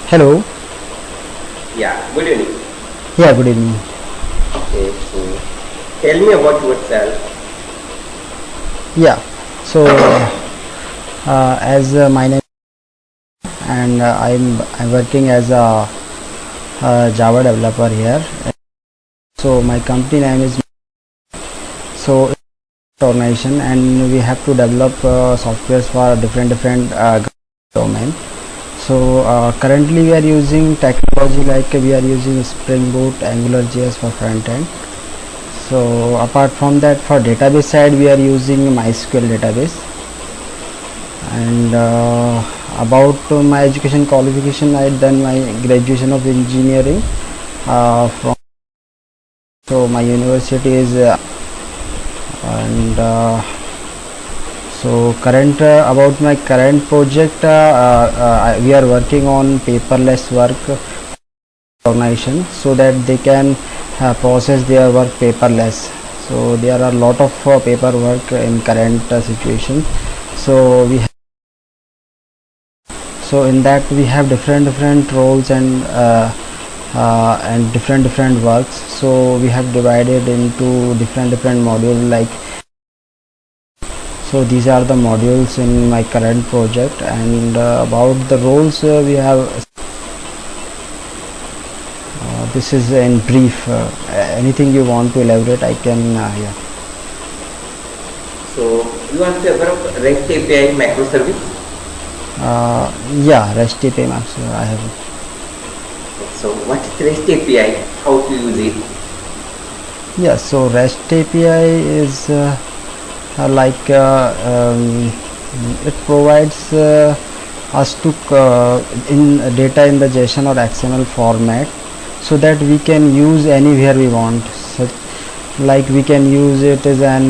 Hello. Yeah, good evening. Yeah, good evening. Okay, so tell me about yourself. Yeah. So, as my name and I'm working as a Java developer here. So my company name is so organization, and we have to develop softwares for different domain. So currently we are using technology like we are using Spring Boot, Angular JS for front end. So apart from that, for database side, we are using MySQL database. And about my education qualification, I had done my graduation of engineering from so my university is and so current about my current project, we are working on paperless work organization so that they can process their work paperless. So there are a lot of paperwork in current situation. So we so in that we have different roles and different works. So we have divided into different module, like so these are the modules in my current project. And about the roles, we have this is in brief. Anything you want to elaborate, I can yeah. So you are aware of REST API microservice? Yeah, REST API maps I have. So what is REST API? How to use it? Yeah, so REST API is like it provides us to in data in the JSON or XML format, so that we can use anywhere we want. So like we can use it as an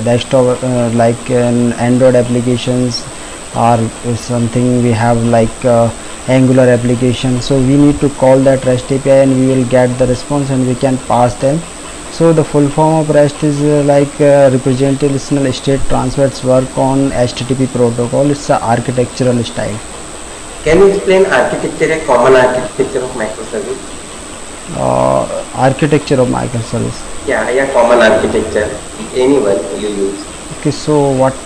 desktop, like an Android applications, or something we have like Angular application. So we need to call that REST API and we will get the response and we can pass them. So the full form of REST is like representational state transfers work on HTTP protocol. It's a architectural style. Can you explain architecture, a common architecture of microservice? Architecture of microservice. Yeah, common architecture. Anyone you use. Okay, so what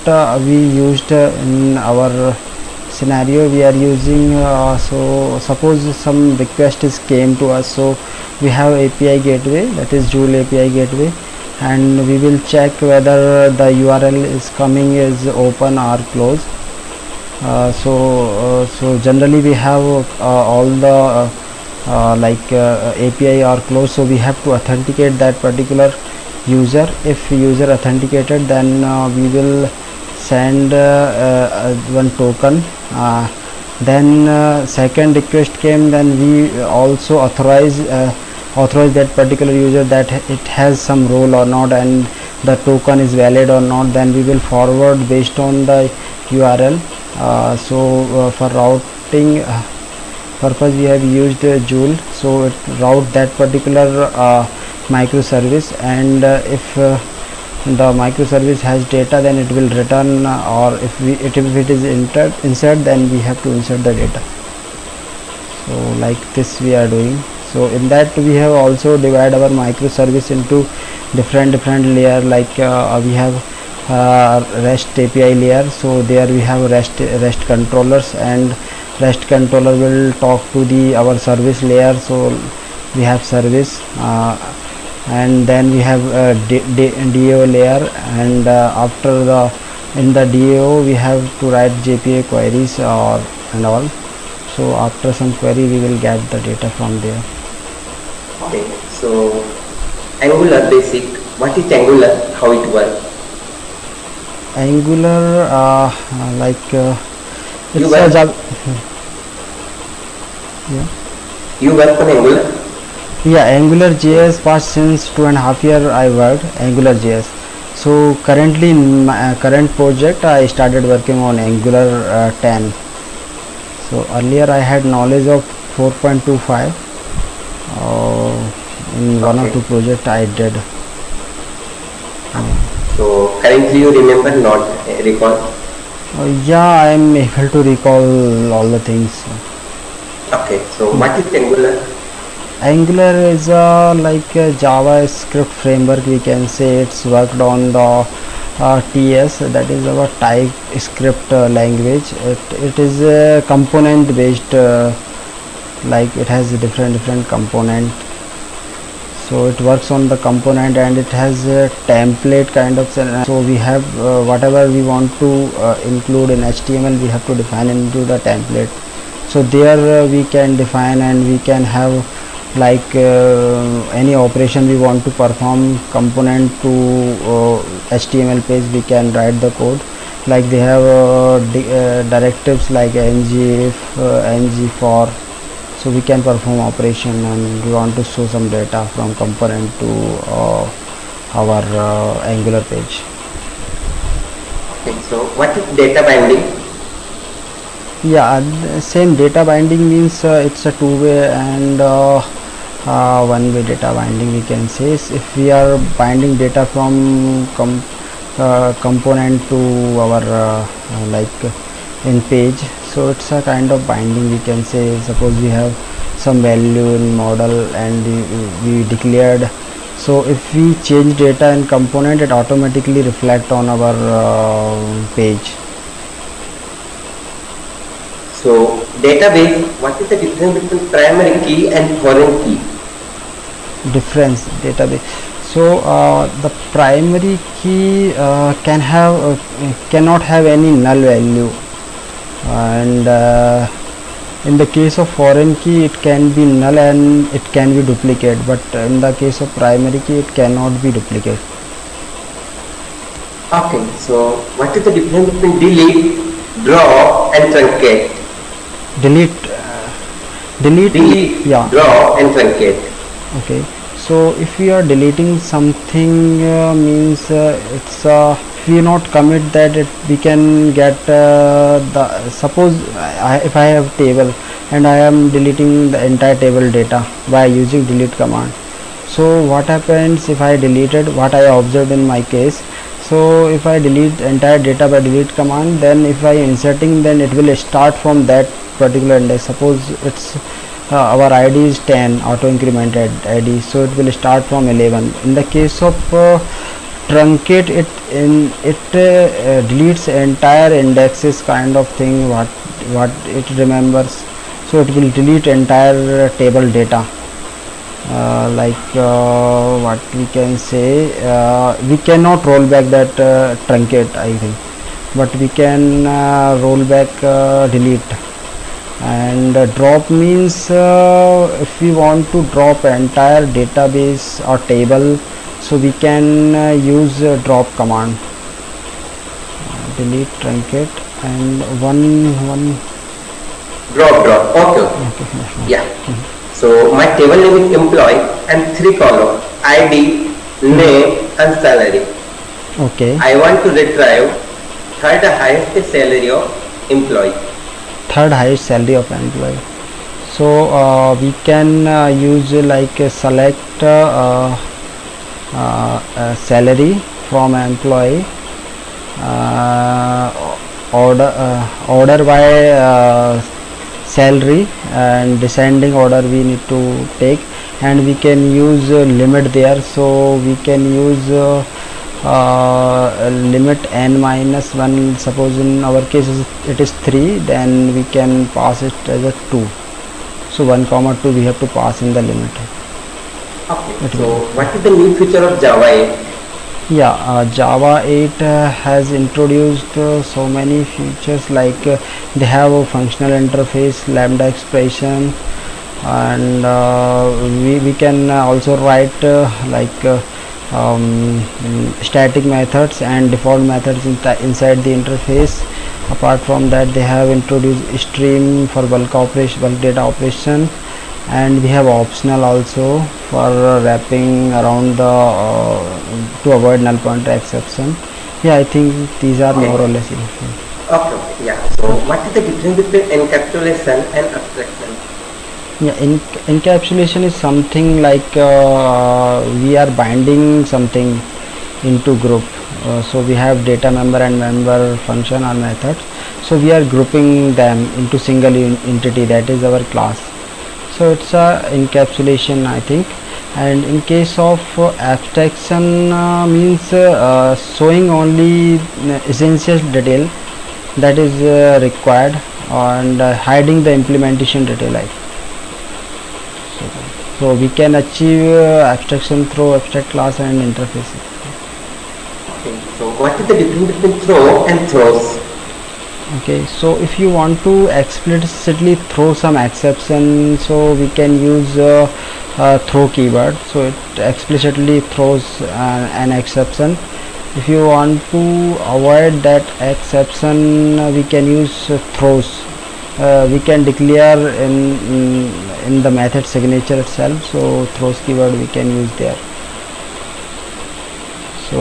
we used in our scenario, we are using so suppose some request is came to us, so we have API gateway, that is Joule API gateway, and we will check whether the URL is coming is open or closed. So generally we have all the API are closed, so we have to authenticate that particular user. If user authenticated, then we will send one token. Then second request came, then we also authorize that particular user that it has some role or not, and the token is valid or not. Then we will forward based on the URL. For routing purpose, we have used Joule, so it route that particular microservice, and if the microservice has data, then it will return, or if it is insert, then we have to insert the data. So like this we are doing. So in that we have also divided our microservice into different layer, like we have REST API layer. So there we have REST controllers, and REST controller will talk to the our service layer. So we have service, and then we have DAO layer, and after the in the DAO we have to write JPA queries or and all. So after some query we will get the data from there. Okay, so Angular basic. What is Angular? How it works? Angular, You it's a work, Java. Yeah. you work on Angular? Yeah, Angular JS past since 2.5 years I worked Angular JS. So currently in my current project I started working on Angular 10. So earlier I had knowledge of 4.25 in one or Okay. two project I did. So currently you remember not recall. Yeah, I am able to recall all the things. Okay, so what is Angular? Angular is like a JavaScript framework. We can say it's worked on the TS, that is our TypeScript language. It is a component based, like it has a different component. So it works on the component and it has a template kind of. So we have whatever we want to include in HTML, we have to define into the template. So there we can define and we can have like any operation we want to perform component to HTML page, we can write the code. Like they have directives like ng if, ng for. So we can perform operation and we want to show some data from component to our Angular page. Okay, so what is data binding? Yeah, same. Data binding means it's a two-way and one-way data binding, we can say. If we are binding data from component to our like in page, so it's a kind of binding, we can say. Suppose we have some value in model and we declared, so if we change data in component, it automatically reflect on our page. So database, what is the difference between primary key and foreign key? Difference database. So the primary key cannot have any null value, and in the case of foreign key it can be null and it can be duplicate, but in the case of primary key it cannot be duplicate. Okay, so what is the difference between delete, draw and truncate? Delete, yeah. Draw and truncate. Okay, so if we are deleting something means it's if we not commit that, we can get the, suppose if I have table and I am deleting the entire table data by using delete command. So what happens if I deleted what I observed in my case? So if I delete entire data by delete command, then if I inserting, then it will start from that particular index. Suppose it's our id is 10, auto incremented id, so it will start from 11. In the case of truncate, it deletes entire indexes kind of thing, what it remembers. So it will delete entire table data. What we can say, we cannot roll back that truncate, I think, but we can roll back delete. And drop means if we want to drop entire database or table, so we can use drop command. Delete, truncate, and one Drop. Okay. Yeah. So my table name is employee and 3 columns: ID, name and salary. Okay. I want to retrieve third highest salary of employee. Third highest salary of employee. So we can use like select salary from employee, order by salary, and descending order we need to take, and we can use limit there. So we can use limit n-1. Suppose in our case it is 3, then we can pass it as a 2. So 1, 2 we have to pass in the limit. Okay. So what is the new feature of Java 8? Yeah, Java 8 has introduced so many features, like they have a functional interface, lambda expression, and we can also write static methods and default methods inside the interface. Apart from that, they have introduced stream for bulk data operation, and we have optional also for wrapping around the to avoid null pointer exception. Yeah, I think these are more or less enough. Okay. Yeah. So what is the difference between encapsulation and abstraction? Yeah, encapsulation is something like we are binding something into group. So we have data member and member function or methods. So we are grouping them into single entity, that is our class. So it's a encapsulation, I think. And in case of abstraction, means showing only essential detail that is required, and hiding the implementation detail. So we can achieve abstraction through abstract class and interfaces. Okay, so what is the difference between throw and throws? Okay, so if you want to explicitly throw some exception, so we can use throw keyword, so it explicitly throws an exception. If you want to avoid that exception, we can use throws. We can declare in the method signature itself, so throws keyword we can use there, so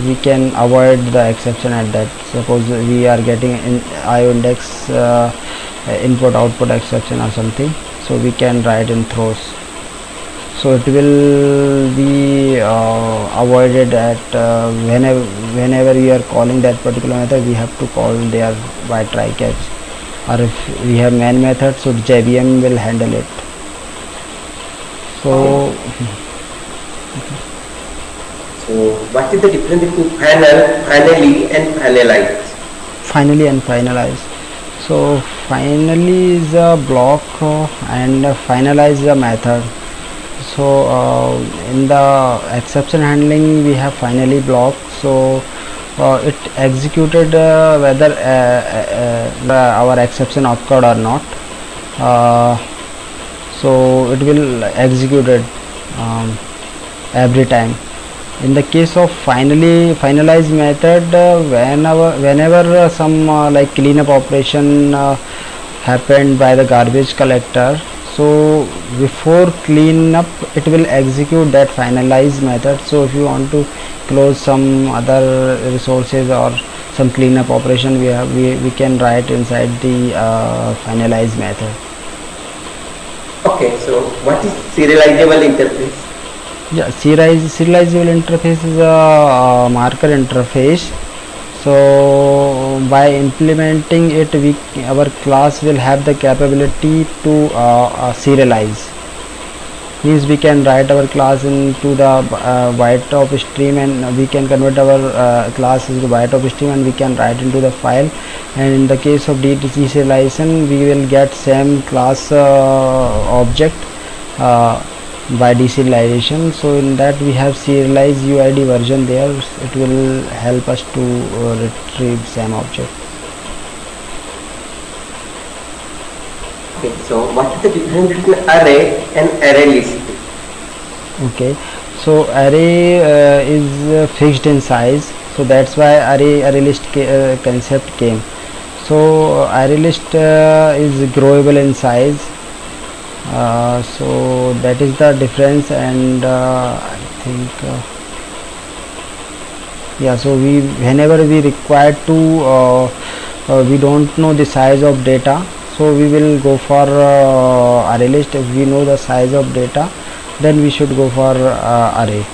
we can avoid the exception at that. Suppose we are getting in IO index input output exception or something, so we can write in throws, so it will be avoided at whenever we are calling that particular method, we have to call there by try catch, or if we have main method, so JVM will handle it. So So what is the difference between finally and finalize? Finally and finalize. So finally is a block and finalize is a method. So in the exception handling we have finally block, so it executed whether our exception occurred or not, so it will execute it every time. In the case of finalize method, whenever some like cleanup operation happened by the garbage collector, so before cleanup it will execute that finalize method. So if you want to close some other resources or some cleanup operation, we can write inside the finalize method. Okay, so what is serializable interface? Yeah, serializable interface is a marker interface. So by implementing it, our class will have the capability to serialize. Means we can write our class into the byte of stream, and we can convert our class into byte of stream, and we can write into the file. And in the case of deserialization, we will get same class object by deserialization. So in that we have serialized UID version there, it will help us to retrieve same object. Okay, so what is the difference between array and array list? Okay, so array is fixed in size, so that's why array list concept came. So array list is growable in size, so that is the difference. And I think yeah, so whenever we require to we don't know the size of data, so we will go for array list. If we know the size of data, then we should go for array.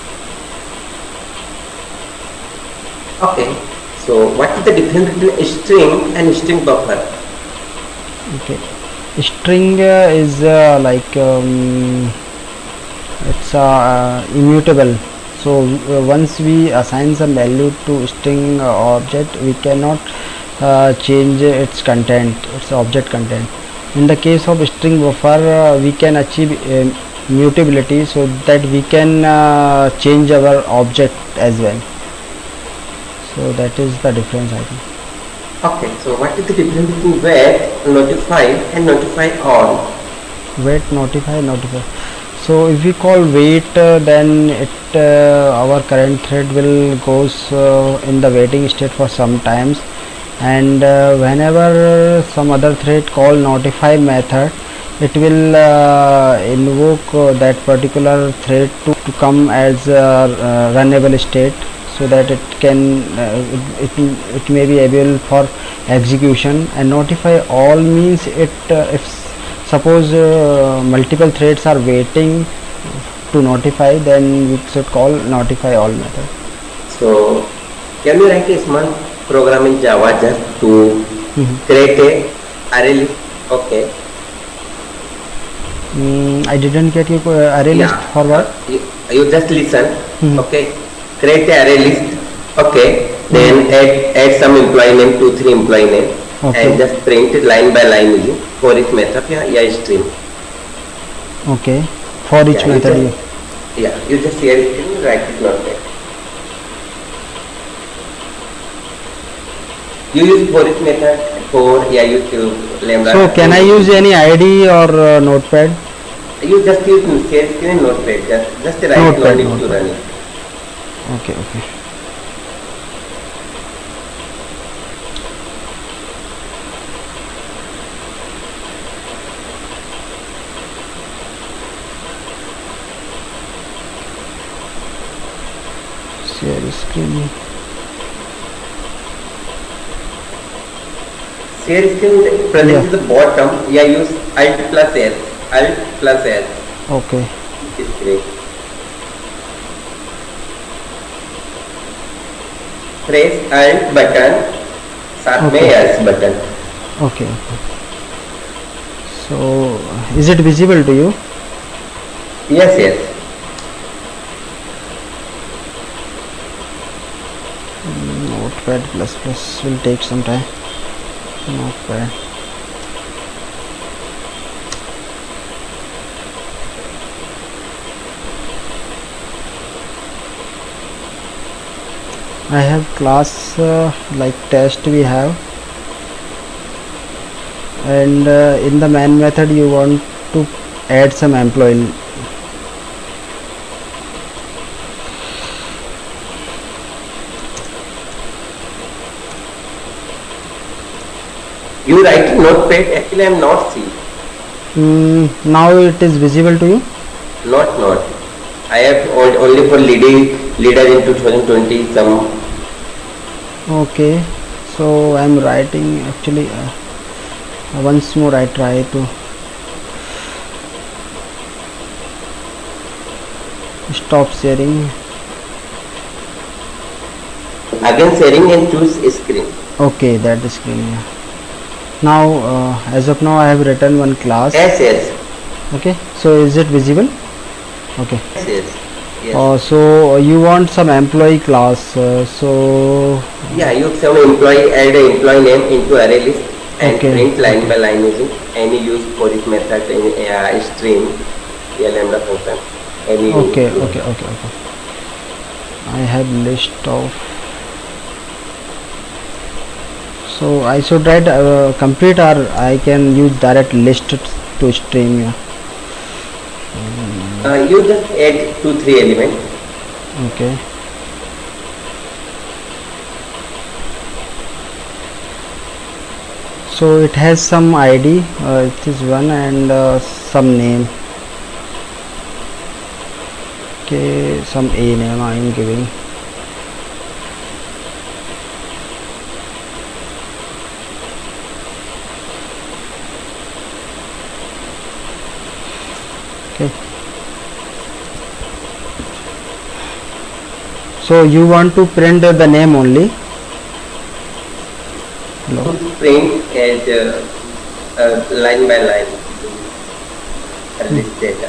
Okay, so what is the difference between string and string buffer? Okay, string is like it's immutable. So once we assign some value to string object, we cannot change its content, its object content. In the case of string buffer, we can achieve mutability, so that we can change our object as well. So that is the difference, I think. Okay, so what is the difference between wait, notify and notify all? Wait, notify. So if we call wait, then our current thread will goes in the waiting state for some times, and whenever some other thread call notify method, it will invoke that particular thread to come as a runnable state, so that it can it may be able for execution. And notify all means it if suppose multiple threads are waiting to notify, then we should call notify all method. So can you write a small program in Java just to create a array list? Okay. I didn't get your array list Yeah. for what? You just listen. Hmm. Okay. Create the array list. Okay. Then add some employee name, 2-3 employee name, Okay. and just print it line by line using for each method. Yeah, stream. Okay. For each Yeah, method you just share it and write it notepad. You use for each method for you lambda. So can I use any ID or notepad? You just use share screen and notepad. Just write Notepad, no need to notepad. run it. Okay, okay. Share screen. Share screen present at the bottom. Yeah, use Alt plus S. Alt plus S. Okay. Screen. Press Alt button. साथ में S button. Okay, okay. So is it visible to you? Yes. Notepad plus plus will take some time. Notepad. I have class like test we have, and in the main method you want to add some employee. You write in notepad. Actually, I am not seeing. Now it is visible to you? Not. I have only for leader in 2020 some. Okay, so I am writing actually once more. I try to stop sharing. Again sharing and choose screen. Okay, that is screen. Yeah. Now as of now I have written one class. Yes. Okay, so is it visible? Okay. Yes. So you want some employee class, so Yeah, you have employee, add an employee name into array list and Okay. print line by line using any use for each method in stream, lambda function. Any okay. use. I have list of, so I should write complete, or I can use direct list to stream. Yeah. You just add 2-3 elements. Okay. So it has some ID, it is one, and some name. Okay, some A name I am giving. Okay. So you want to print the name only? Hello. Print as line by line list data.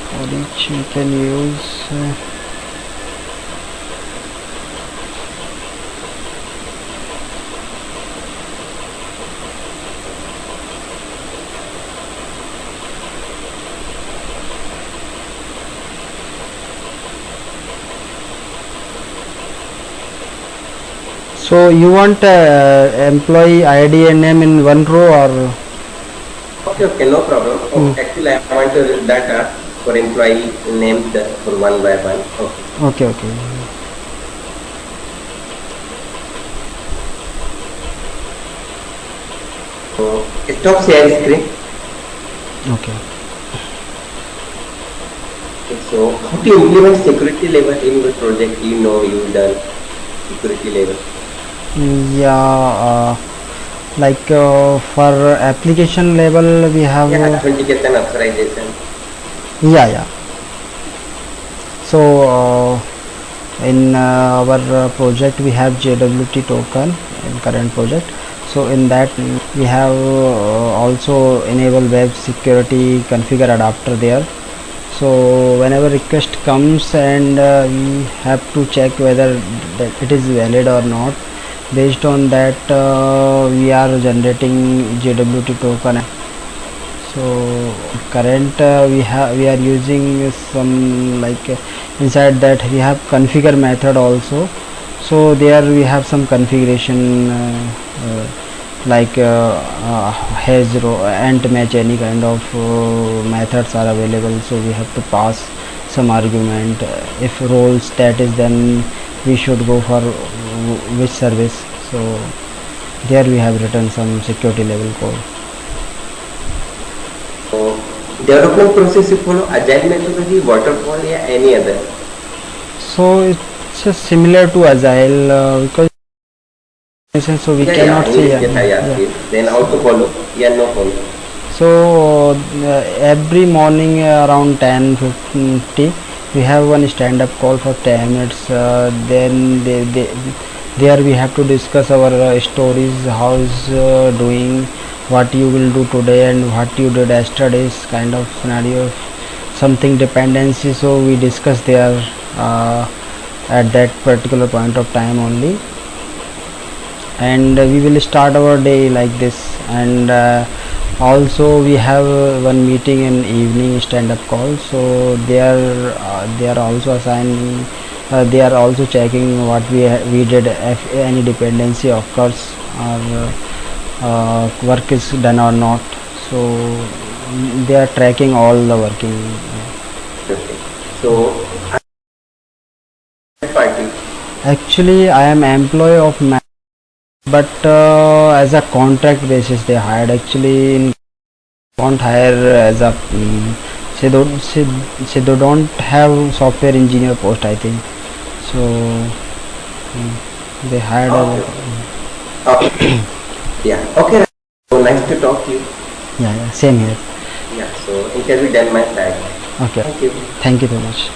For each you can use so you want employee ID and name in one row, or Okay, no problem. Actually, I want to data for employee named for one by one. okay. So stop share screen. Okay. So how to implement security level in your project? You've done security level. Yeah, like for application level we have Yeah, authentication, authorization. yeah. So in our project we have JWT token in current project. So in that we have also enable web security configure adapter there. So whenever request comes and we have to check whether that it is valid or not. Based on that we are generating JWT token. So current we are using some like inside that we have configure method also. So there we have some configuration like has row and match, any kind of methods are available. So we have to pass some argument. If role status, then we should go for which service. So there we have written some security level code. So development process you follow agile methodology, waterfall, या any other? So it's just similar to agile because so we cannot say Then how to follow? Yeah, no follow. So every morning around 10:50 we have one stand-up call for 10 minutes. Then there we have to discuss our stories, how is doing, what you will do today and what you did yesterday's kind of scenario, something dependency. So we discuss there at that particular point of time only, and we will start our day like this. And also we have one meeting in evening stand-up call. So they are also assigning they are also checking what we did, if any dependency occurs or work is done or not. So they are tracking all the working. Okay. So party. Actually I am employee of but as a contract basis they hired. Actually in don't hire as a they don't have software engineer post, I think. So they hired Okay. Yeah. Okay. So nice to talk to you. yeah, same here. Yeah. So interview done my side. Okay, Thank you. thank you very much.